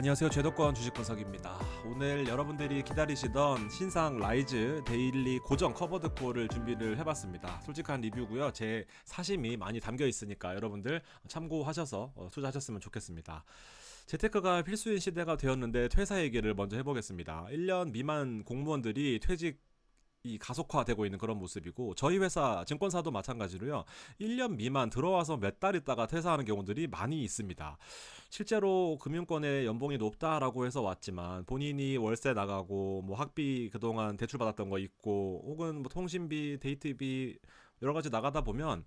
안녕하세요. 제도권 주식 분석입니다. 오늘 여러분들이 기다리시던 신상 라이즈 데일리 고정 커버드 콜을 준비를 해봤습니다. 솔직한 리뷰고요. 제 사심이 많이 담겨 있으니까 여러분들 참고하셔서 투자하셨으면 좋겠습니다. 재테크가 필수인 시대가 되었는데 퇴사 얘기를 먼저 해보겠습니다. 1년 미만 공무원들이 퇴직 이 가속화되고 있는 그런 모습이고, 저희 회사 증권사도 마찬가지로요, 1년 미만 들어와서 몇 달 있다가 퇴사하는 경우들이 많이 있습니다. 실제로 금융권의 연봉이 높다라고 해서 왔지만 본인이 월세 나가고 뭐 학비 그동안 대출 받았던 거 있고 혹은 뭐 통신비, 데이트비 여러 가지 나가다 보면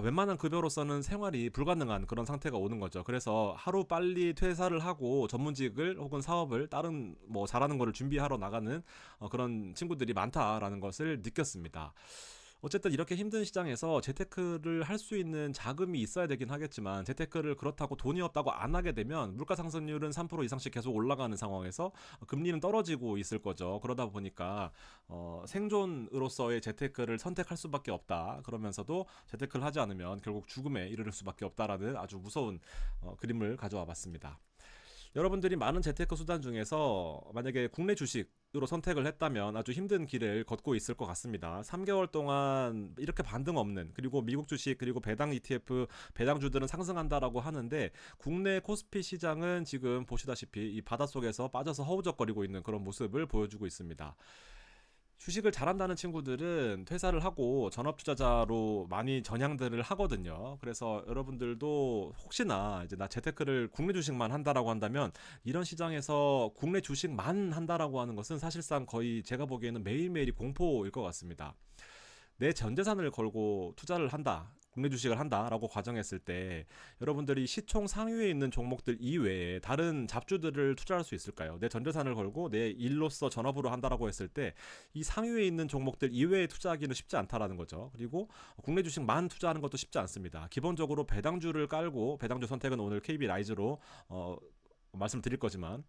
웬만한 급여로서는 생활이 불가능한 그런 상태가 오는 거죠. 그래서 하루 빨리 퇴사를 하고 전문직을 혹은 사업을 다른 뭐 잘하는 거를 준비하러 나가는 그런 친구들이 많다라는 것을 느꼈습니다. 어쨌든 이렇게 힘든 시장에서 재테크를 할 수 있는 자금이 있어야 되긴 하겠지만, 재테크를 그렇다고 돈이 없다고 안 하게 되면 물가 상승률은 3% 이상씩 계속 올라가는 상황에서 금리는 떨어지고 있을 거죠. 그러다 보니까 생존으로서의 재테크를 선택할 수밖에 없다. 그러면서도 재테크를 하지 않으면 결국 죽음에 이르를 수밖에 없다라는 아주 무서운 그림을 가져와 봤습니다. 여러분들이 많은 재테크 수단 중에서 만약에 국내 주식으로 선택을 했다면 아주 힘든 길을 걷고 있을 것 같습니다. 3개월 동안 이렇게 반등 없는, 그리고 미국 주식 그리고 배당 ETF 배당주들은 상승한다라고 하는데, 국내 코스피 시장은 지금 보시다시피 이 바닷속에서 빠져서 허우적거리고 있는 그런 모습을 보여주고 있습니다. 주식을 잘한다는 친구들은 퇴사를 하고 전업투자자로 많이 전향들을 하거든요. 그래서 여러분들도 혹시나 이제 나 재테크를 국내 주식만 한다라고 한다면, 이런 시장에서 국내 주식만 한다라고 하는 것은 사실상 거의 제가 보기에는 매일매일이 공포일 것 같습니다. 내 전 재산을 걸고 투자를 한다, 국내 주식을 한다라고 가정했을 때, 여러분들이 시총 상위에 있는 종목들 이외에 다른 잡주들을 투자할 수 있을까요? 내 전 재산을 걸고 내 일로서 전업으로 한다라고 했을 때 이 상위에 있는 종목들 이외에 투자하기는 쉽지 않다라는 거죠. 그리고 국내 주식만 투자하는 것도 쉽지 않습니다. 기본적으로 배당주를 깔고, 배당주 선택은 오늘 KB 라이즈로 말씀을 드릴 거지만,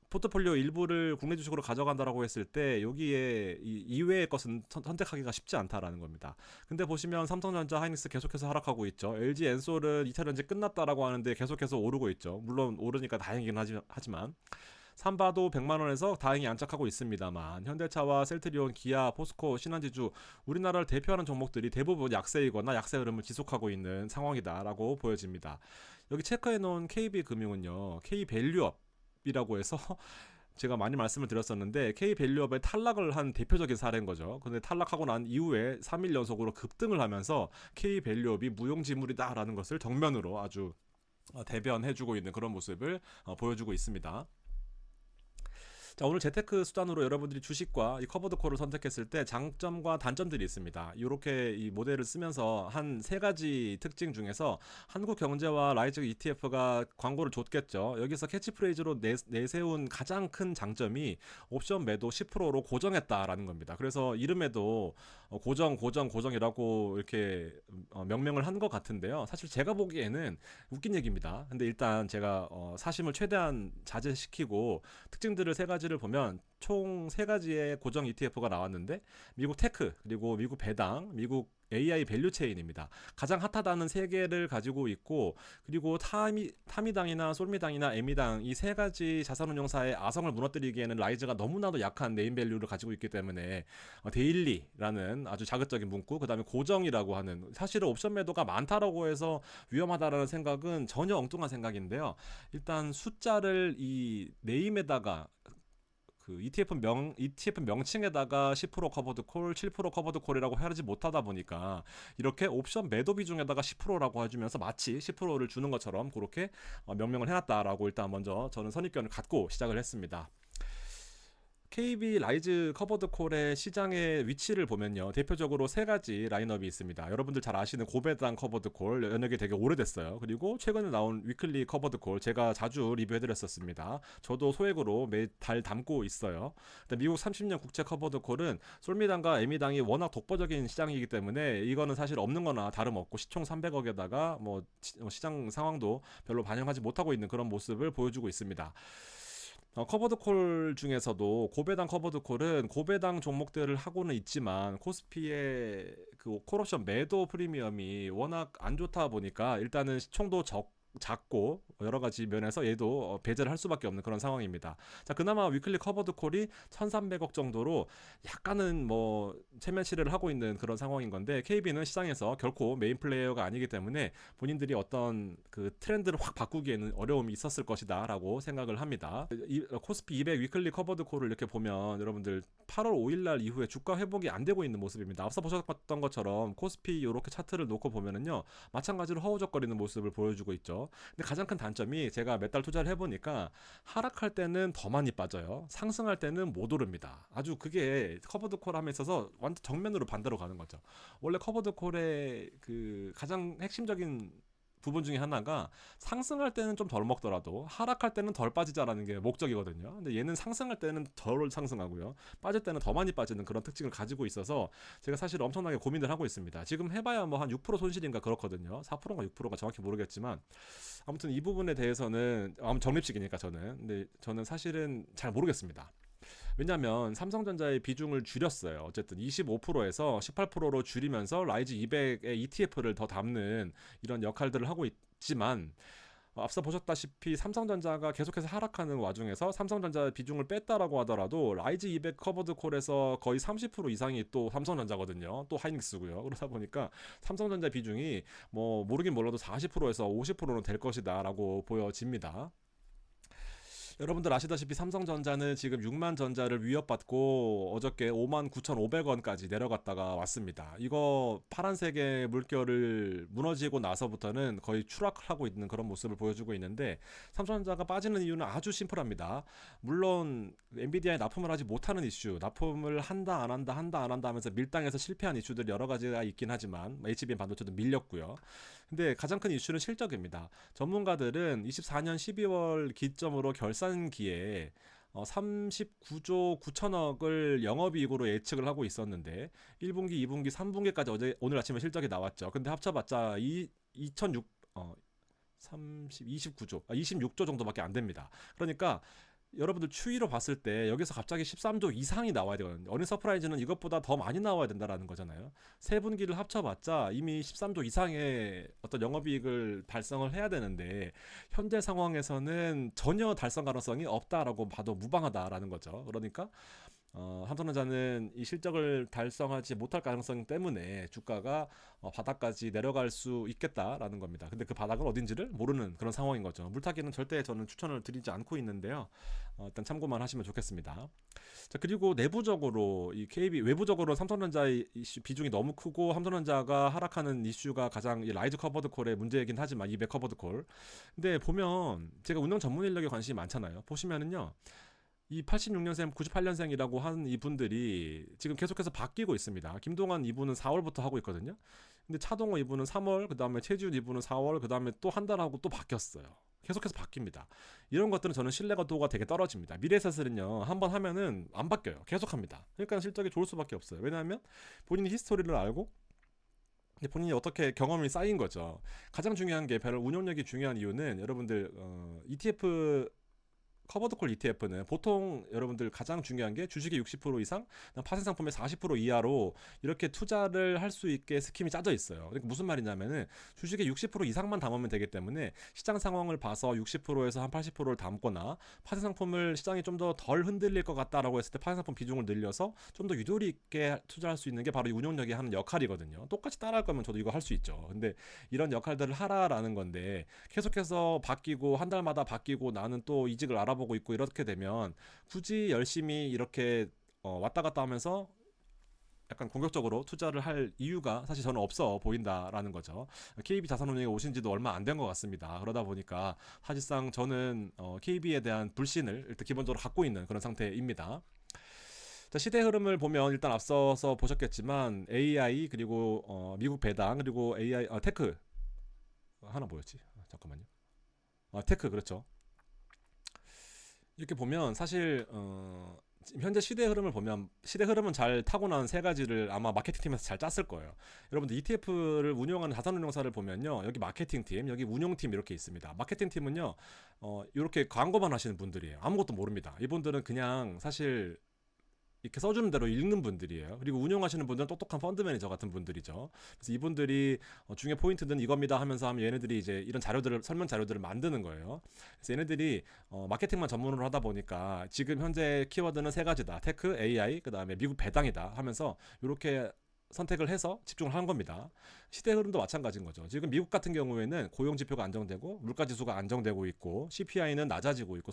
포트폴리오 일부를 국내 주식으로 가져간다라고 했을 때 여기에 이 이외의 것은 선택하기가 쉽지 않다라는 겁니다. 근데 보시면 삼성전자, 하이닉스 계속해서 하락하고 있죠. LG 엔솔은 2차 전지 끝났다라고 하는데 계속해서 오르고 있죠. 물론 오르니까 다행이긴 하지만 삼바도 100만원에서 다행히 안착하고 있습니다만, 현대차와 셀트리온, 기아, 포스코, 신한지주, 우리나라를 대표하는 종목들이 대부분 약세이거나 약세 흐름을 지속하고 있는 상황이다라고 보여집니다. 여기 체크해놓은 KB금융은요, K밸류업이라고 해서 제가 많이 말씀을 드렸었는데, K밸류업의 탈락을 한 대표적인 사례인 거죠. 근데 탈락하고 난 이후에 3일 연속으로 급등을 하면서 K밸류업이 무용지물이다라는 것을 정면으로 아주 대변해주고 있는 그런 모습을 보여주고 있습니다. 자, 오늘 재테크 수단으로 여러분들이 주식과 이 커버드 콜을 선택했을 때 장점과 단점들이 있습니다. 이렇게 이 모델을 쓰면서 한 세 가지 특징 중에서 한국경제와 라이즈 ETF가 광고를 줬겠죠. 여기서 캐치프레이즈로 내세운 가장 큰 장점이 옵션 매도 10%로 고정했다라는 겁니다. 그래서 이름에도 고정이라고 이렇게 명명을 한 것 같은데요. 사실 제가 보기에는 웃긴 얘기입니다. 근데 일단 제가 사심을 최대한 자제시키고 특징들을 세 가지를 보면, 총 세 가지의 고정 ETF가 나왔는데, 미국 테크, 그리고 미국 배당, 미국 AI 밸류 체인입니다. 가장 핫하다는 세 개를 가지고 있고, 그리고 타미당이나 솔미당이나 에미당, 이 세 가지 자산운용사의 아성을 무너뜨리기에는 라이즈가 너무나도 약한 네임밸류를 가지고 있기 때문에 데일리라는 아주 자극적인 문구, 그 다음에 고정이라고 하는, 사실은 옵션 매도가 많다라고 해서 위험하다라는 생각은 전혀 엉뚱한 생각인데요. 일단 숫자를 이 네임에다가, 그 ETF 명칭에다가 10% 커버드 콜, 7% 커버드 콜이라고 하지 못하다 보니까 이렇게 옵션 매도 비중에다가 10%라고 해주면서 마치 10%를 주는 것처럼 그렇게 명명을 해놨다라고 일단 먼저 저는 선입견을 갖고 시작을 했습니다. KB 라이즈 커버드 콜의 시장의 위치를 보면요, 대표적으로 세 가지 라인업이 있습니다. 여러분들 잘 아시는 고배당 커버드 콜, 연역이 되게 오래됐어요. 그리고 최근에 나온 위클리 커버드 콜, 제가 자주 리뷰해드렸었습니다. 저도 소액으로 매달 담고 있어요. 미국 30년 국채 커버드 콜은 솔미당과 에미당이 워낙 독보적인 시장이기 때문에 이거는 사실 없는 거나 다름없고, 시총 300억에다가 뭐 시장 상황도 별로 반영하지 못하고 있는 그런 모습을 보여주고 있습니다. 커버드콜 중에서도 고배당 커버드콜은 고배당 종목들을 하고는 있지만, 코스피의 그 콜옵션 매도 프리미엄이 워낙 안 좋다 보니까 일단은 시총도 작고 여러 가지 면에서 얘도 배제를 할 수밖에 없는 그런 상황입니다. 자, 그나마 위클리 커버드 콜이 1,300억 정도로 약간은 뭐 체면치레를 하고 있는 그런 상황인 건데, KB는 시장에서 결코 메인 플레이어가 아니기 때문에 본인들이 어떤 그 트렌드를 확 바꾸기에는 어려움이 있었을 것이다라고 생각을 합니다. 이 코스피 200 위클리 커버드 콜을 이렇게 보면 여러분들 8월 5일 날 이후에 주가 회복이 안 되고 있는 모습입니다. 앞서 보셨던 것처럼 코스피 이렇게 차트를 놓고 보면은요, 마찬가지로 허우적거리는 모습을 보여주고 있죠. 근데 가장 큰 단점이, 제가 몇 달 투자를 해보니까 하락할 때는 더 많이 빠져요. 상승할 때는 못 오릅니다. 아주 그게 커버드 콜 함에 있어서 완전 정면으로 반대로 가는 거죠. 원래 커버드 콜의 그 가장 핵심적인 부분 중에 하나가 상승할 때는 좀 덜 먹더라도 하락할 때는 덜 빠지자라는 게 목적이거든요. 근데 얘는 상승할 때는 덜 상승하고요, 빠질 때는 더 많이 빠지는 그런 특징을 가지고 있어서 제가 사실 엄청나게 고민을 하고 있습니다. 지금 해봐야 뭐 한 6% 손실인가 그렇거든요. 4%가 6%가 정확히 모르겠지만, 아무튼 이 부분에 대해서는 적립식이니까 저는, 근데 저는 사실은 잘 모르겠습니다. 왜냐하면 삼성전자의 비중을 줄였어요. 어쨌든 25%에서 18%로 줄이면서 라이즈 200의 ETF를 더 담는 이런 역할들을 하고 있지만, 앞서 보셨다시피 삼성전자가 계속해서 하락하는 와중에서 삼성전자 비중을 뺐다라고 하더라도 라이즈 200 커버드 콜에서 거의 30% 이상이 또 삼성전자거든요. 또 하이닉스고요. 그러다 보니까 삼성전자 비중이 뭐 모르긴 몰라도 40%에서 50%는 될 것이다라고 보여집니다. 여러분들 아시다시피 삼성전자는 지금 6만 전자를 위협받고 어저께 5만 9,500원까지 내려갔다가 왔습니다. 이거 파란색의 물결을 무너지고 나서부터는 거의 추락하고 있는 그런 모습을 보여주고 있는데, 삼성전자가 빠지는 이유는 아주 심플합니다. 물론 엔비디아에 납품을 하지 못하는 이슈, 납품을 한다 안 한다 한다 안 한다 하면서 밀당해서 실패한 이슈들이 여러 가지가 있긴 하지만, HBM 반도체도 밀렸고요. 근데 가장 큰 이슈는 실적입니다. 전문가들은 24년 12월 기점으로 결산기에 39조 9천억을 영업이익으로 예측을 하고 있었는데, 1분기, 2분기, 3분기까지 오늘 아침에 실적이 나왔죠. 근데 합쳐봤자 29조, 26조 정도밖에 안 됩니다. 그러니까 여러분들 추이로 봤을 때 여기서 갑자기 13조 이상이 나와야 되거든요. 어닝 서프라이즈는 이것보다 더 많이 나와야 된다라는 거잖아요. 세 분기를 합쳐봤자 이미 13조 이상의 어떤 영업이익을 달성을 해야 되는데, 현재 상황에서는 전혀 달성 가능성이 없다라고 봐도 무방하다라는 거죠. 그러니까 삼성전자는 이 실적을 달성하지 못할 가능성 때문에 주가가 바닥까지 내려갈 수 있겠다라는 겁니다. 근데 그 바닥은 어딘지를 모르는 그런 상황인 거죠. 물타기는 절대 저는 추천을 드리지 않고 있는데요. 일단 참고만 하시면 좋겠습니다. 자, 그리고 내부적으로 이 KB, 외부적으로 삼성전자의 이슈 비중이 너무 크고 삼성전자가 하락하는 이슈가 가장 이 라이즈 커버드 콜의 문제이긴 하지만, 200 커버드 콜. 근데 보면 제가 운영 전문 인력에 관심이 많잖아요. 보시면은요, 이 86년생, 98년생이라고 하는 이분들이 지금 계속해서 바뀌고 있습니다. 김동완 이분은 4월부터 하고 있거든요. 근데 차동호 이분은 3월, 그 다음에 최지훈 이분은 4월, 그 다음에 또 한 달 하고 또 바뀌었어요. 계속해서 바뀝니다. 이런 것들은 저는 신뢰도가 되게 떨어집니다. 미래에셋은요, 한번 하면은 안 바뀌어요. 계속합니다. 그러니까 실적이 좋을 수밖에 없어요. 왜냐하면 본인이 히스토리를 알고 본인이 어떻게 경험이 쌓인 거죠. 가장 중요한 게, 별 운용력이 중요한 이유는 여러분들 ETF 커버드 콜 ETF는 보통 여러분들 가장 중요한 게 주식의 60% 이상, 파생 상품의 40% 이하로 이렇게 투자를 할 수 있게 스킴이 짜져 있어요. 그러니까 무슨 말이냐면은 주식의 60% 이상만 담으면 되기 때문에 시장 상황을 봐서 60%에서 한 80%를 담거나, 파생 상품을 시장이 좀 더 덜 흔들릴 것 같다라고 했을 때 파생 상품 비중을 늘려서 좀 더 유도리 있게 투자할 수 있는 게 바로 이 운용력이 하는 역할이거든요. 똑같이 따라할 거면 저도 이거 할 수 있죠. 근데 이런 역할들을 하라라는 건데, 계속해서 바뀌고 한 달마다 바뀌고 나는 또 이직을 알아보고 있고 이렇게 되면 굳이 열심히 이렇게 왔다 갔다 하면서 약간 공격적으로 투자를 할 이유가 사실 저는 없어 보인다라는 거죠. KB 자산운용에 오신 지도 얼마 안 된 것 같습니다. 그러다 보니까 사실상 저는 KB에 대한 불신을 일단 기본적으로 갖고 있는 그런 상태입니다. 자, 시대 흐름을 보면 일단 앞서서 보셨겠지만, AI, 그리고 미국 배당, 그리고 AI 테크 하나 뭐였지? 잠깐만요. 테크, 그렇죠. 이렇게 보면 사실 현재 시대 흐름을 보면, 시대 흐름은 잘 타고난 세 가지를 아마 마케팅 팀에서 잘 짰을 거예요. 여러분들 ETF를 운영하는 자산운용사를 보면요, 여기 마케팅 팀, 여기 운용팀 이렇게 있습니다. 마케팅 팀은요, 이렇게 광고만 하시는 분들이에요. 아무것도 모릅니다. 이분들은 그냥 사실 이렇게 써주는 대로 읽는 분들이에요. 그리고 운영하시는 분들은 똑똑한 펀드 매니저 같은 분들이죠. 그래서 이분들이 중요 포인트는 이겁니다 하면서 하면 얘네들이 이제 이런 자료들을 설명 자료들을 만드는 거예요. 그래서 얘네들이 마케팅만 전문으로 하다 보니까 지금 현재 키워드는 세 가지다. 테크, AI, 그다음에 미국 배당이다 하면서 이렇게 선택을 해서 집중을 한 겁니다. 시대 흐름도 마찬가지인 거죠. 지금 미국 같은 경우에는 고용 지표가 안정되고 물가 지수가 안정되고 있고 CPI는 낮아지고 있고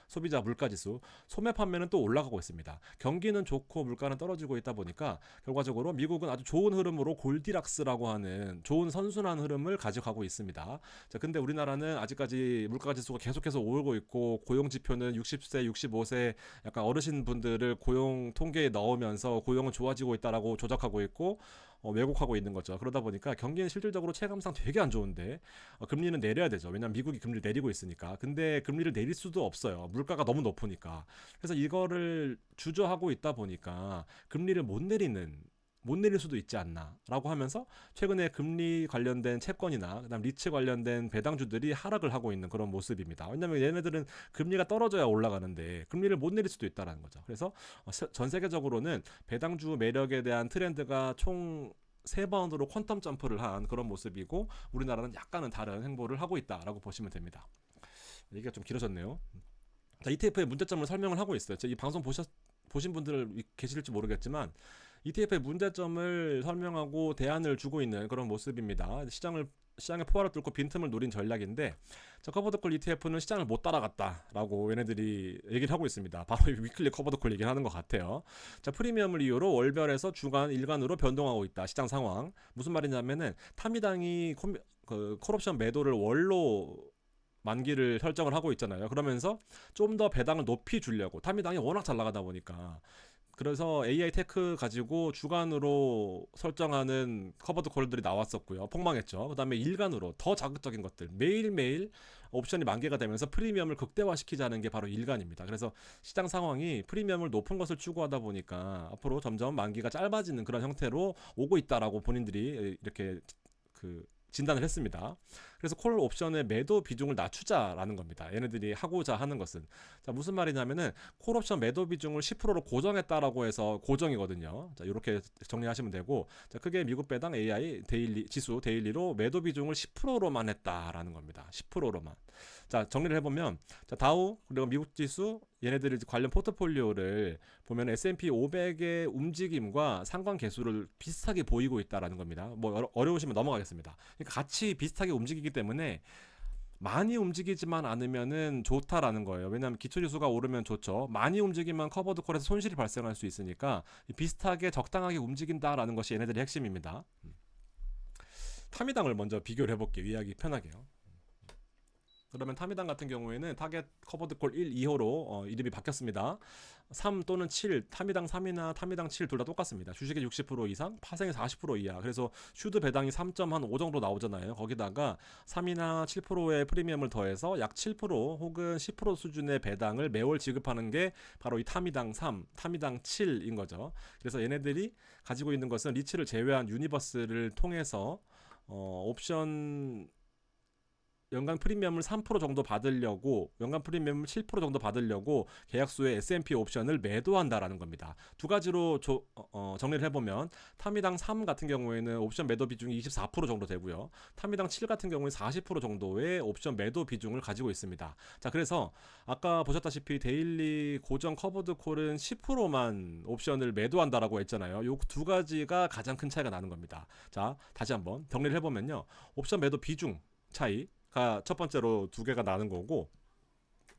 소비자 물가 지수, 소매 판매는 또 올라가고 있습니다. 경기는 좋고 물가는 떨어지고 있다 보니까 결과적으로 미국은 아주 좋은 흐름으로 골디락스라고 하는 좋은 선순환 흐름을 가져가고 있습니다. 자, 근데 우리나라는 아직까지 물가 지수가 계속해서 오르고 있고 고용 지표는 60세, 65세 약간 어르신 분들을 고용 통계에 넣으면서 고용은 좋아지고 있다라고 조작하고 있고 왜곡하고 있는 거죠. 그러다 보니까 경기는 실질적으로 체감상 되게 안 좋은데 금리는 내려야 되죠. 왜냐하면 미국이 금리를 내리고 있으니까. 근데 금리를 내릴 수도 없어요. 물가가 너무 높으니까. 그래서 이거를 주저하고 있다 보니까 금리를 못 내릴 수도 있지 않나라고 하면서 최근에 금리 관련된 채권이나 그다음 리츠 관련된 배당주들이 하락을 하고 있는 그런 모습입니다. 왜냐하면 얘네들은 금리가 떨어져야 올라가는데 금리를 못 내릴 수도 있다는 거죠. 그래서 전 세계적으로는 배당주 매력에 대한 트렌드가 총 3번으로 퀀텀 점프를 한 그런 모습이고 우리나라는 약간은 다른 행보를 하고 있다라고 보시면 됩니다. 얘기가 좀 길어졌네요. 자, ETF의 문제점을 설명을 하고 있어요. 이 방송 보신 분들 계실지 모르겠지만 ETF의 문제점을 설명하고 대안을 주고 있는 그런 모습입니다. 시장의 포화를 뚫고 빈틈을 노린 전략인데 커버드콜 ETF는 시장을 못 따라갔다라고 얘네들이 얘기를 하고 있습니다. 바로 위클리 커버드콜 얘기를 하는 것 같아요. 자, 프리미엄을 이유로 월별에서 주간, 일간으로 변동하고 있다. 시장 상황. 무슨 말이냐면은 타미당이 콜옵션 매도를 월로 만기를 설정을 하고 있잖아요. 그러면서 좀 더 배당을 높이 주려고 타미당이 워낙 잘 나가다 보니까 그래서 AI 테크 가지고 주간으로 설정하는 커버드 콜들이 나왔었고요. 폭망했죠. 그 다음에 일간으로 더 자극적인 것들 매일매일 옵션이 만개가 되면서 프리미엄을 극대화시키자는 게 바로 일간입니다. 그래서 시장 상황이 프리미엄을 높은 것을 추구하다 보니까 앞으로 점점 만기가 짧아지는 그런 형태로 오고 있다라고 본인들이 이렇게 진단을 했습니다. 그래서 콜 옵션의 매도 비중을 낮추자라는 겁니다. 얘네들이 하고자 하는 것은 자, 무슨 말이냐면은 콜 옵션 매도 비중을 10%로 고정했다라고 해서 고정이거든요. 자, 이렇게 정리하시면 되고 자, 크게 미국 배당 AI 지수 데일리로 매도 비중을 10%로만 했다라는 겁니다. 10%로만. 자, 정리를 해보면 자, 다우 그리고 미국 지수 얘네들이 관련 포트폴리오를 보면 S&P 500의 움직임과 상관 계수를 비슷하게 보이고 있다라는 겁니다. 뭐 어려우시면 넘어가겠습니다. 그러니까 같이 비슷하게 움직이기 때문에 많이 움직이지만 않으면은 좋다라는 거예요. 왜냐하면 기초지수가 오르면 좋죠. 많이 움직이면 커버드 콜에서 손실이 발생할 수 있으니까 비슷하게 적당하게 움직인다라는 것이 얘네들의 핵심입니다. 타미당을 먼저 비교를 해볼게요. 이해하기 편하게요. 그러면 타미당 같은 경우에는 타겟 커버드콜 1, 2호로 이름이 바뀌었습니다. 3 또는 7, 타미당 3이나 타미당 7 둘 다 똑같습니다. 주식의 60% 이상, 파생의 40% 이하. 그래서 슈드 배당이 3.5 정도 나오잖아요. 거기다가 3이나 7%의 프리미엄을 더해서 약 7% 혹은 10% 수준의 배당을 매월 지급하는 게 바로 이 타미당 3, 타미당 7인 거죠. 그래서 얘네들이 가지고 있는 것은 리츠를 제외한 유니버스를 통해서 옵션 연간 프리미엄을 3% 정도 받으려고 연간 프리미엄을 7% 정도 받으려고 계약수의 S&P 옵션을 매도한다라는 겁니다. 두 가지로 정리를 해보면 타미당 3 같은 경우에는 옵션 매도 비중이 24% 정도 되고요. 타미당 7 같은 경우에는 40% 정도의 옵션 매도 비중을 가지고 있습니다. 자, 그래서 아까 보셨다시피 데일리 고정 커버드 콜은 10%만 옵션을 매도한다라고 했잖아요. 요 두 가지가 가장 큰 차이가 나는 겁니다. 자, 다시 한번 정리를 해보면요. 옵션 매도 비중 차이 첫 번째로 두 개가 나는 거고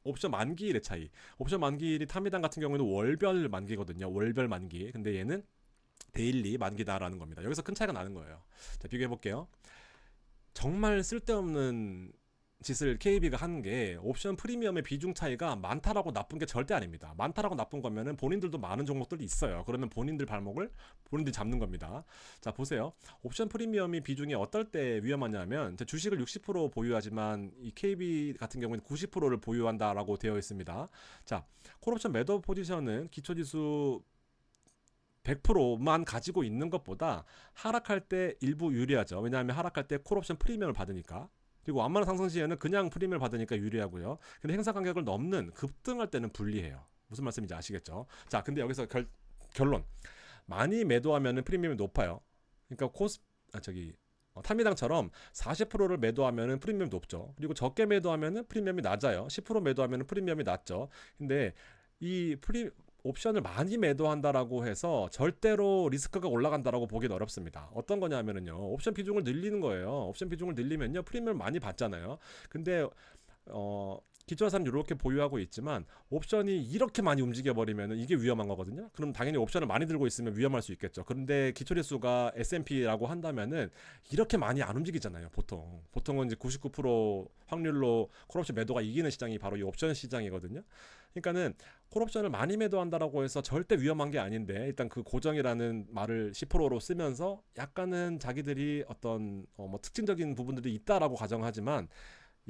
옵션 만기일의 차이. 옵션 만기일이 타미당 같은 경우에는 월별 만기거든요. 월별 만기. 근데 얘는 데일리 만기다라는 겁니다. 여기서 큰 차이가 나는 거예요. 자, 비교해 볼게요. 정말 쓸데없는 짓을 KB가 한 게 옵션 프리미엄의 비중 차이가 많다라고 나쁜 게 절대 아닙니다. 많다라고 나쁜 거면은 본인들도 많은 종목들이 있어요. 그러면 본인들 발목을 본인들이 잡는 겁니다. 자, 보세요. 옵션 프리미엄이 비중이 어떨 때 위험하냐면 주식을 60% 보유하지만 이 KB 같은 경우는 90%를 보유한다라고 되어 있습니다. 자, 콜옵션 매도 포지션은 기초지수 100%만 가지고 있는 것보다 하락할 때 일부 유리하죠. 왜냐하면 하락할 때 콜옵션 프리미엄을 받으니까. 그리고 완만한 상승 시에는 그냥 프리미엄을 받으니까 유리하고요. 근데 행사 간격을 넘는 급등할 때는 불리해요. 무슨 말씀인지 아시겠죠? 자, 근데 여기서 결론. 많이 매도하면은 프리미엄이 높아요. 그러니까 타미당처럼 40%를 매도하면은 프리미엄이 높죠. 그리고 적게 매도하면은 프리미엄이 낮아요. 10% 매도하면은 프리미엄이 낮죠. 근데 이 옵션을 많이 매도한다라고 해서 절대로 리스크가 올라간다라고 보기는 어렵습니다. 어떤 거냐면은요, 옵션 비중을 늘리는 거예요. 옵션 비중을 늘리면요, 프리미엄을 많이 받잖아요. 근데 기초자산 이렇게 보유하고 있지만 옵션이 이렇게 많이 움직여 버리면 이게 위험한 거거든요. 그럼 당연히 옵션을 많이 들고 있으면 위험할 수 있겠죠. 그런데 기초지수가 S&P라고 한다면은 이렇게 많이 안 움직이잖아요. 보통은 이제 99% 확률로 콜옵션 매도가 이기는 시장이 바로 이 옵션 시장이거든요. 그러니까는 콜옵션을 많이 매도한다라고 해서 절대 위험한 게 아닌데, 일단 그 고정이라는 말을 10%로 쓰면서 약간은 자기들이 어떤 특징적인 부분들이 있다라고 가정하지만,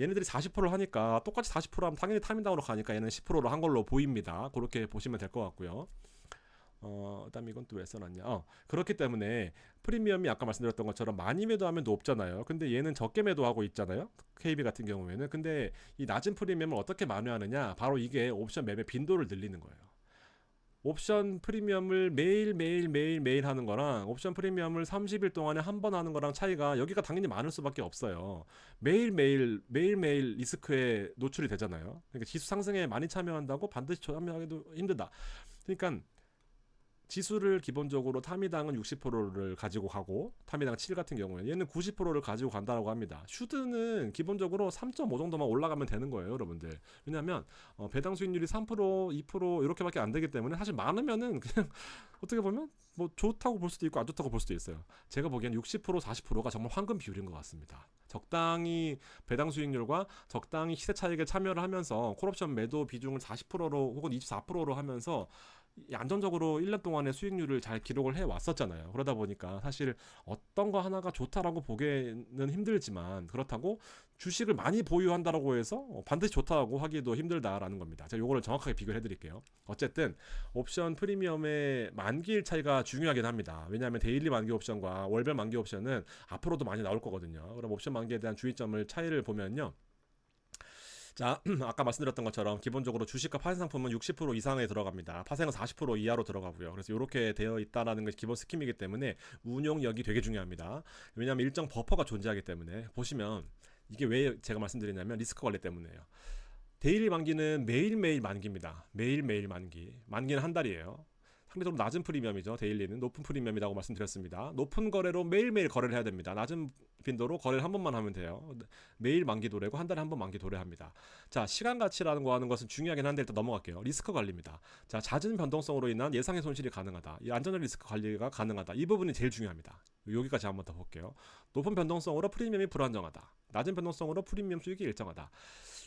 얘네들이 40%를 하니까 똑같이 40% 하면 당연히 타민당으로 가니까 얘는 10%로 한 걸로 보입니다. 그렇게 보시면 될 것 같고요. 그다음에 이건 또 왜 써놨냐? 그렇기 때문에 프리미엄이 아까 말씀드렸던 것처럼 많이 매도하면 높잖아요. 근데 얘는 적게 매도하고 있잖아요. KB 같은 경우에는. 근데 이 낮은 프리미엄을 어떻게 만회하느냐? 바로 이게 옵션 매매 빈도를 늘리는 거예요. 옵션 프리미엄을 매일 하는 거랑 옵션 프리미엄을 30일 동안에 한 번 하는 거랑 차이가 여기가 당연히 많을 수밖에 없어요. 매일 리스크에 노출이 되잖아요. 그러니까 지수 상승에 많이 참여한다고 반드시 참여하기도 힘들다. 그러니까 지수를 기본적으로 타미당은 60%를 가지고 가고, 타미당 7 같은 경우에 얘는 90%를 가지고 간다고 합니다. 슈드는 기본적으로 3.5 정도만 올라가면 되는 거예요, 여러분들. 왜냐하면 배당 수익률이 3%, 2% 이렇게밖에 안 되기 때문에 사실 많으면은 그냥 어떻게 보면 뭐 좋다고 볼 수도 있고 안 좋다고 볼 수도 있어요. 제가 보기엔 60%, 40%가 정말 황금 비율인 것 같습니다. 적당히 배당 수익률과 적당히 시세 차익에 참여를 하면서 콜옵션 매도 비중을 40%로 혹은 24%로 하면서 안정적으로 1년 동안의 수익률을 잘 기록을 해 왔었잖아요. 그러다 보니까 사실 어떤 거 하나가 좋다라고 보기는 힘들지만, 그렇다고 주식을 많이 보유한다라고 해서 반드시 좋다고 하기도 힘들다라는 겁니다. 제가 요거를 정확하게 비교를 해드릴게요. 어쨌든 옵션 프리미엄의 만기일 차이가 중요하긴 합니다. 왜냐하면 데일리 만기 옵션과 월별 만기 옵션은 앞으로도 많이 나올 거거든요. 그럼 옵션 만기에 대한 주의점을 차이를 보면요, 자, 아까 말씀드렸던 것처럼 기본적으로 주식과 파생 상품은 60% 이상에 들어갑니다. 파생은 40% 이하로 들어가고요. 그래서 이렇게 되어 있다라는 것이 기본 스킴이기 때문에 운용력이 되게 중요합니다. 왜냐하면 일정 버퍼가 존재하기 때문에. 보시면 이게 왜 제가 말씀드리냐면 리스크 관리 때문이에요. 데일리 만기는 매일매일 만기입니다. 매일매일 만기. 만기는 한 달이에요. 상대적으로 낮은 프리미엄이죠. 데일리는 높은 프리미엄이라고 말씀드렸습니다. 높은 거래로 매일매일 거래를 해야 됩니다. 낮은 빈도로 거래를 한 번만 하면 돼요. 매일 만기 도래고 한 달에 한 번 만기 도래합니다. 자, 시간 가치라는 거 하는 것은 중요하긴 한데 일단 넘어갈게요. 리스크 관리입니다. 자, 잦은 변동성으로 인한 예상의 손실이 가능하다. 이 안전적 리스크 관리가 가능하다. 이 부분이 제일 중요합니다. 여기까지 한번 더 볼게요. 높은 변동성으로 프리미엄이 불안정하다. 낮은 변동성으로 프리미엄 수익이 일정하다.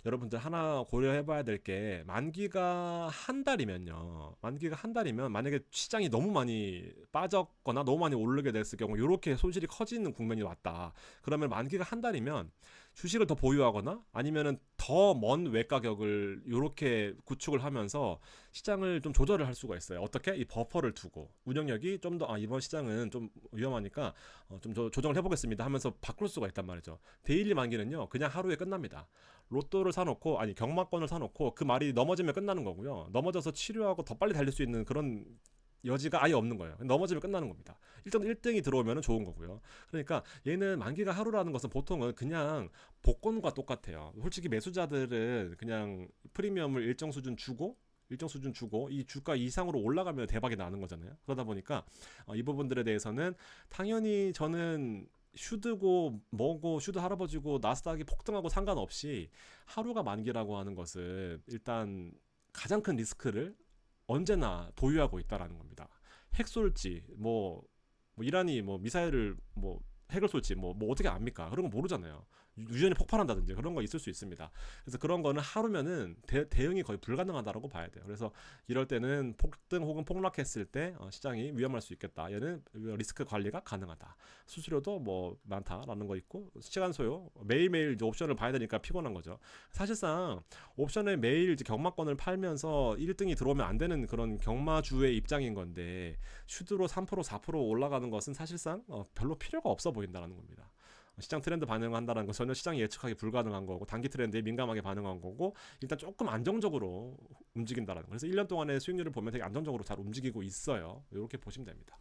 여러분들 하나 고려해봐야 될 게, 만기가 한 달이면요, 만기가 한 달이면 만약에 시장이 너무 많이 빠졌거나 너무 많이 오르게 됐을 경우 이렇게 손실이 커지는 국면이 왔다. 그러면 만기가 한 달이면 주식을 더 보유하거나 아니면은 더 먼 외가 격을 이렇게 구축을 하면서 시장을 좀 조절을 할 수가 있어요. 어떻게? 이 버퍼를 두고 운영력이 좀 더 이번 시장은 좀 위험하니까 좀 조정을 해보겠습니다 하면서 바꿀 수가 있단 말이죠. 데일리 만기는요, 그냥 하루에 끝납니다. 로또를 사놓고, 아니 경마권을 사놓고 그 말이 넘어지면 끝나는 거고요. 넘어져서 치료하고 더 빨리 달릴 수 있는 그런 여지가 아예 없는 거예요. 넘어지면 끝나는 겁니다. 일단 1등이 들어오면 좋은 거고요. 그러니까 얘는 만기가 하루라는 것은 보통은 그냥 복권과 똑같아요. 솔직히 매수자들은 그냥 프리미엄을 일정 수준 주고 이 주가 이상으로 올라가면 대박이 나는 거잖아요. 그러다 보니까 이 부분들에 대해서는 당연히 저는 슈드고 뭐고 슈드 할아버지고 나스닥이 폭등하고 상관없이 하루가 만기라고 하는 것은 일단 가장 큰 리스크를 언제나 보유하고 있다라는 겁니다. 핵 쏠지 이란이 미사일을 핵을 쏠지 어떻게 압니까? 그런 거 모르잖아요. 유전이 폭발한다든지 그런 거 있을 수 있습니다. 그래서 그런 거는 하루면은 대응이 거의 불가능하다라고 봐야 돼요. 그래서 이럴 때는 폭등 혹은 폭락했을 때 시장이 위험할 수 있겠다. 얘는 리스크 관리가 가능하다. 수수료도 많다라는 거 있고, 시간 소요, 매일매일 이제 옵션을 봐야 되니까 피곤한 거죠. 사실상 옵션에 매일 이제 경마권을 팔면서 1등이 들어오면 안 되는 그런 경마주의 입장인 건데, 슈드로 3% 4% 올라가는 것은 사실상 별로 필요가 없어 보인다는 겁니다. 시장 트렌드 반영한다는 건 전혀 시장이 예측하기 불가능한 거고 단기 트렌드에 민감하게 반응한 거고 일단 조금 안정적으로 움직인다라는 거. 그래서 1년 동안의 수익률을 보면 되게 안정적으로 잘 움직이고 있어요. 이렇게 보시면 됩니다.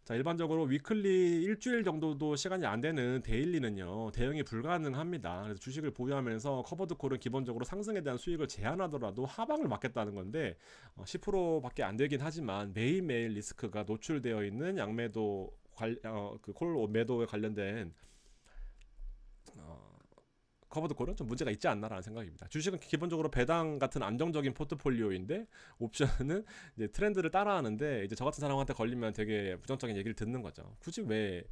자, 일반적으로 위클리 일주일 정도도 시간이 안 되는 데일리는요 대응이 불가능합니다. 그래서 주식을 보유하면서 커버드 콜은 기본적으로 상승에 대한 수익을 제한하더라도 하방을 막겠다는 건데 10%밖에 안 되긴 하지만 매일매일 리스크가 노출되어 있는 양매도 콜 매도에 관련된 커버드 콜은 좀 문제가 있지 않나라는 생각입니다. 주식은 기본적으로 배당 같은 안정적인 포트폴리오인데 옵션은 이제 트렌드를 따라하는데 이제 저 같은 사람한테 걸리면 되게 부정적인 얘기를 듣는 거죠. 굳이 왜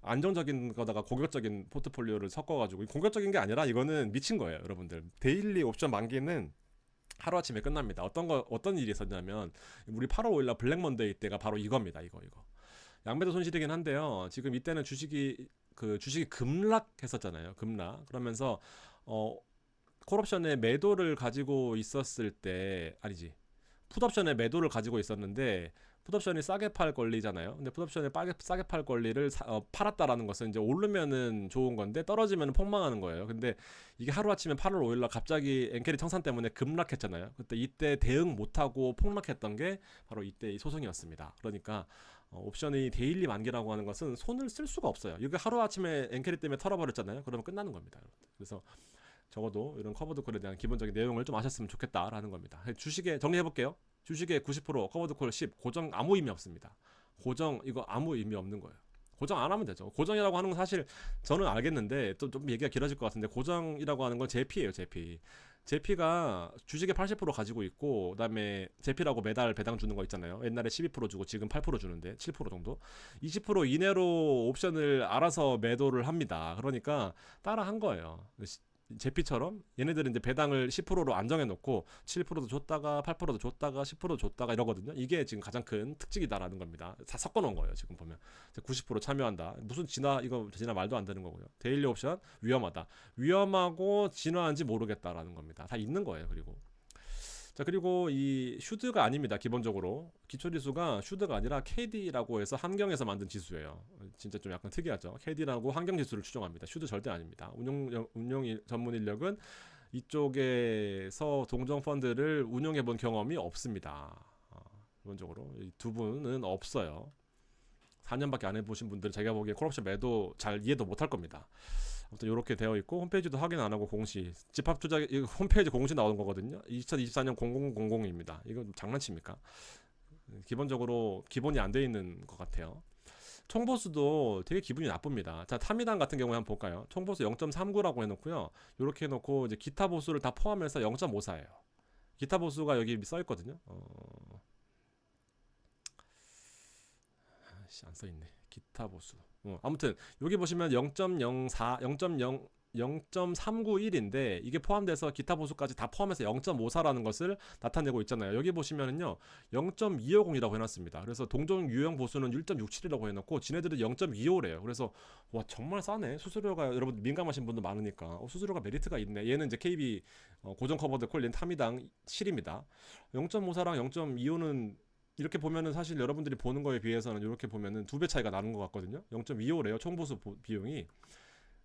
안정적인 거다가 공격적인 포트폴리오를 섞어가지고 공격적인 게 아니라 이거는 미친 거예요, 여러분들. 데일리 옵션 만기는 하루아침에 끝납니다. 어떤 일이 있었냐면 우리 8월 5일날 블랙 먼데이 때가 바로 이겁니다. 이거 양매도 손실이긴 한데요. 지금 이때는 주식이 급락했었잖아요. 급락. 그러면서 콜옵션에 매도를 가지고 있었을 때 아니지. 풋옵션에 매도를 가지고 있었는데 풋옵션이 싸게 팔 권리잖아요. 근데 풋옵션에 싸게 팔 권리를 팔았다라는 것은 이제 오르면은 좋은 건데 떨어지면은 폭망하는 거예요. 근데 이게 하루아침에 8월 5일날 갑자기 엔캐리 청산 때문에 급락했잖아요. 그때 이때 대응 못하고 폭락했던 게 바로 이때 이 소송이었습니다. 그러니까 옵션이 데일리 만기라고 하는 것은 손을 쓸 수가 없어요. 이거 하루아침에 엔캐리 때문에 털어버렸잖아요. 그러면 끝나는 겁니다. 그래서 적어도 이런 커버드 콜에 대한 기본적인 내용을 좀 아셨으면 좋겠다라는 겁니다. 주식에 정리해볼게요. 주식의 90% 커버드 콜 10 고정 아무 의미 없습니다. 고정 이거 아무 의미 없는 거예요. 고정 안 하면 되죠. 고정이라고 하는 건 사실 저는 알겠는데 또 좀 얘기가 길어질 것 같은데 고정이라고 하는 건 제피예요. 제피가 주식의 80% 가지고 있고 그다음에 제피라고 매달 배당 주는 거 있잖아요. 옛날에 12% 주고 지금 8% 주는데 7% 정도 20% 이내로 옵션을 알아서 매도를 합니다. 그러니까 따라 한 거예요. 제피처럼 얘네들은 이제 배당을 10%로 안정해 놓고 7%도 줬다가 8%도 줬다가 10%도 줬다가 이러거든요. 이게 지금 가장 큰 특징이다라는 겁니다. 다 섞어 놓은 거예요. 지금 보면 90% 참여한다. 무슨 이거 진화 말도 안 되는 거고요. 데일리 옵션 위험하다. 위험하고 진화한지 모르겠다라는 겁니다. 다 있는 거예요. 그리고 이 슈드가 아닙니다. 기본적으로 기초지수가 슈드가 아니라 KD라고 해서 한경에서 만든 지수예요. 진짜 좀 약간 특이하죠. KD라고 환경지수를 추정합니다. 슈드 절대 아닙니다. 운용 전문 인력은 이쪽에서 동종 펀드를 운용해본 경험이 없습니다. 기본적으로 이 두 분은 없어요. 4년밖에 안 해보신 분들은 제가 보기에 콜옵션 매도 잘 이해도 못할 겁니다. 아무튼 이렇게 되어 있고 홈페이지도 확인 안 하고 공시 집합투자 홈페이지 공시 나오는 거거든요. 2024년 0000입니다. 이거 장난칩니까? 기본적으로 기본이 안 돼 있는 것 같아요. 총보수도 되게 기분이 나쁩니다. 자, 타미당 같은 경우에 한번 볼까요? 총보수 0.39라고 해놓고요. 이렇게 해놓고 이제 기타 보수를 다 포함해서 0.54예요. 기타 보수가 여기 써 있거든요. 안 써있네. 기타 보수. 아무튼 여기 보시면 0.04, 0.391인데 이게 포함돼서 기타 보수까지 다 포함해서 0.54라는 것을 나타내고 있잖아요. 여기 보시면은요 0.250이라고 해놨습니다. 그래서 동종 유형 보수는 1.67이라고 해놓고 지네들은 0.25래요. 그래서 와 정말 싸네. 수수료가 여러분 민감하신 분도 많으니까 수수료가 메리트가 있네. 얘는 이제 KB 고정 커버드 콜 얘는 타미당 실입니다. 0.54랑 0.25는 이렇게 보면은 사실 여러분들이 보는 거에 비해서는 이렇게 보면은 2배 차이가 나는 것 같거든요. 0.25래요 총보수 비용이.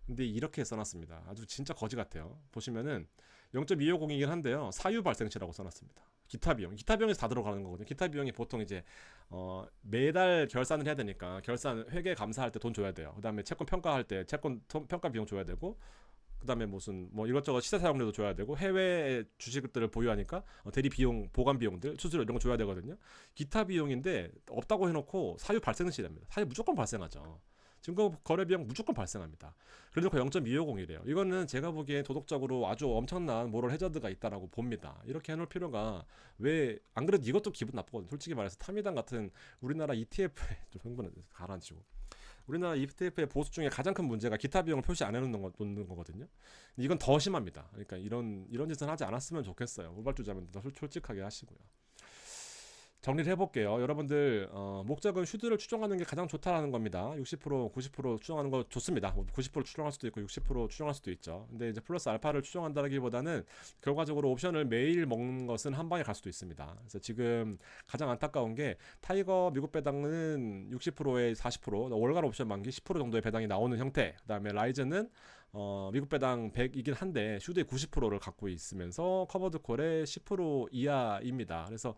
근데 이렇게 써놨습니다. 아주 진짜 거지 같아요. 보시면은 0.250이긴 한데요. 사유 발생치라고 써놨습니다. 기타 비용에서 다 들어가는 거거든요. 기타 비용이 보통 이제 매달 결산을 해야 되니까 결산 회계 감사할 때 돈 줘야 돼요. 그다음에 채권 평가할 때 채권 평가 비용 줘야 되고. 그다음에 무슨 뭐 이것저것 시세 사용료도 줘야 되고 해외 주식들을 보유하니까 대리 비용, 보관 비용들, 수수료 이런 거 줘야 되거든요. 기타 비용인데 없다고 해놓고 사유 발생시랍니다. 사유 무조건 발생하죠. 증거 거래 비용 무조건 발생합니다. 그래놓고 0.250이래요. 이거는 제가 보기에 도덕적으로 아주 엄청난 모럴 해저드가 있다라고 봅니다. 이렇게 해놓을 필요가 왜 안 그래도 이것도 기분 나쁘거든요. 솔직히 말해서 타미당 같은 우리나라 ETF에 좀 흥분을 가라앉히고. 우리나라 ETF의 보수 중에 가장 큰 문제가 기타 비용을 표시 안 해놓는 거거든요. 이건 더 심합니다. 그러니까 이런 짓은 하지 않았으면 좋겠어요. 후발주자면 더 솔직하게 하시고요. 정리를 해볼게요. 여러분들 목적은 슈드를 추종하는 게 가장 좋다라는 겁니다. 60% 90% 추종하는 거 좋습니다. 90% 추종할 수도 있고 60% 추종할 수도 있죠. 근데 이제 플러스 알파를 추종한다기보다는 결과적으로 옵션을 매일 먹는 것은 한 방에 갈 수도 있습니다. 그래서 지금 가장 안타까운 게 타이거 미국 배당은 60%에 40% 월간 옵션 만기 10% 정도의 배당이 나오는 형태. 그다음에 라이즈는 미국 배당 100이긴 한데 슈드의 90%를 갖고 있으면서 커버드 콜의 10% 이하입니다. 그래서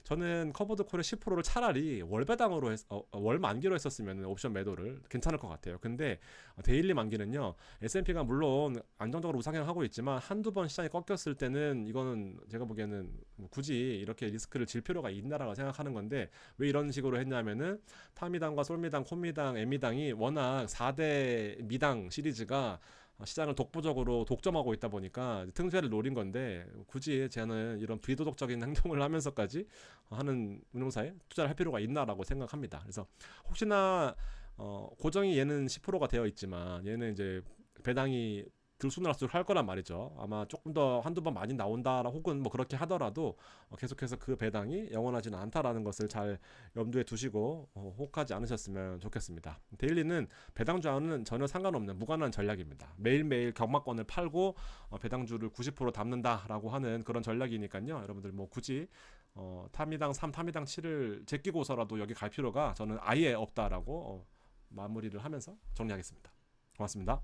저는 커버드 콜의 10%를 차라리 월 배당으로 월 만기로 했었으면 옵션 매도를 괜찮을 것 같아요. 근데 데일리 만기는요, S&P가 물론 안정적으로 우상향하고 있지만 한두 번 시장이 꺾였을 때는 이거는 제가 보기에는 뭐 굳이 이렇게 리스크를 질 필요가 있나라고 생각하는 건데, 왜 이런 식으로 했냐면은 타미당과 솔미당, 콤미당, M미당이 워낙 4대 미당 시리즈가 시장을 독보적으로 독점하고 있다 보니까 틈새를 노린 건데, 굳이 저는 이런 비도덕적인 행동을 하면서까지 하는 운용사에 투자를 할 필요가 있나라고 생각합니다. 그래서 혹시나 고정이 얘는 10%가 되어 있지만 얘는 이제 배당이 들쑥날쑥 할 거란 말이죠. 아마 조금 더 한두 번 많이 나온다 혹은 뭐 그렇게 하더라도 계속해서 그 배당이 영원하지는 않다라는 것을 잘 염두에 두시고 혹하지 않으셨으면 좋겠습니다. 데일리는 배당주와는 전혀 상관없는 무관한 전략입니다. 매일매일 경마권을 팔고 배당주를 90% 담는다라고 하는 그런 전략이니까요. 여러분들 뭐 굳이 타미당 3, 타미당 7을 제끼고서라도 여기 갈 필요가 저는 아예 없다라고 마무리를 하면서 정리하겠습니다. 고맙습니다.